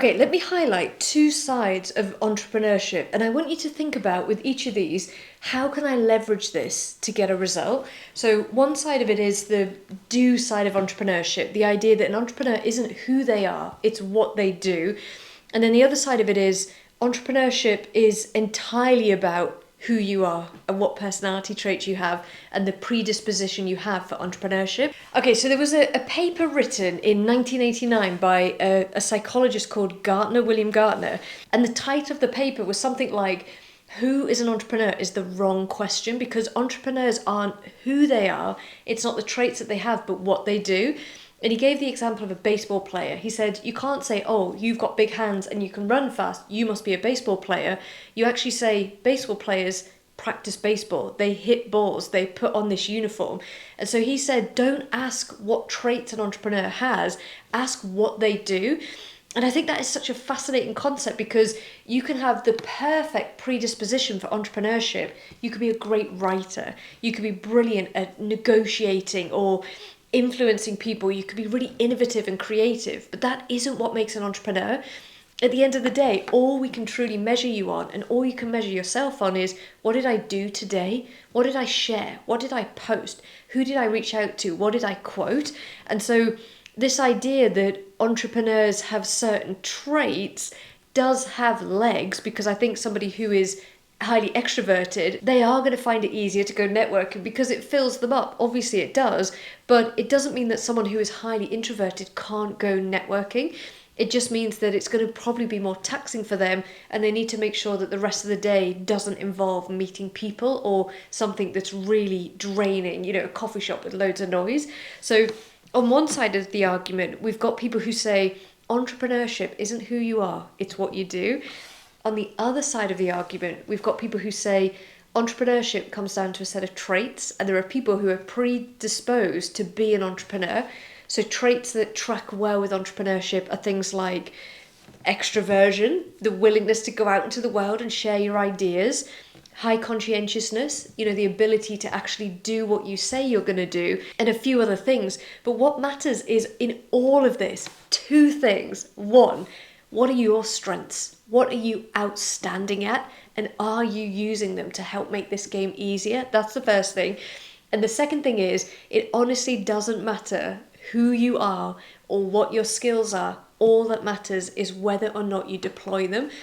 Okay, let me highlight two sides of entrepreneurship, and I want you to think about with each of these, how can I leverage this to get a result? So one side of it is the do side of entrepreneurship, the idea that an entrepreneur isn't who they are, it's what they do. And then the other side of it is entrepreneurship is entirely about who you are and what personality traits you have and the predisposition you have for entrepreneurship. Okay, so there was a paper written in 1989 by a psychologist called William Gartner, and the title of the paper was something like, who is an entrepreneur is the wrong question, because entrepreneurs aren't who they are, it's not the traits that they have, but what they do. And he gave the example of a baseball player. He said, you can't say, oh, you've got big hands and you can run fast, you must be a baseball player. You actually say, baseball players practice baseball. They hit balls, they put on this uniform. And so he said, don't ask what traits an entrepreneur has, ask what they do. And I think that is such a fascinating concept, because you can have the perfect predisposition for entrepreneurship. You could be a great writer. You could be brilliant at negotiating or influencing people. You could be really innovative and creative, but that isn't what makes an entrepreneur. At the end of the day, all we can truly measure you on, and all you can measure yourself on, is what did I do today? What did I share? What did I post? Who did I reach out to? What did I quote? And so this idea that entrepreneurs have certain traits does have legs, because I think somebody who is highly extroverted, they are going to find it easier to go networking because it fills them up. Obviously it does, but it doesn't mean that someone who is highly introverted can't go networking. It just means that it's going to probably be more taxing for them, and they need to make sure that the rest of the day doesn't involve meeting people or something that's really draining, a coffee shop with loads of noise. So on one side of the argument, we've got people who say entrepreneurship isn't who you are, it's what you do. On the other side of the argument, we've got people who say entrepreneurship comes down to a set of traits, and there are people who are predisposed to be an entrepreneur. So traits that track well with entrepreneurship are things like extroversion, the willingness to go out into the world and share your ideas, high conscientiousness, the ability to actually do what you say you're going to do, and a few other things. But what matters is, in all of this, two things. One, what are your strengths? What are you outstanding at? And are you using them to help make this game easier? That's the first thing. And the second thing is, it honestly doesn't matter who you are or what your skills are. All that matters is whether or not you deploy them.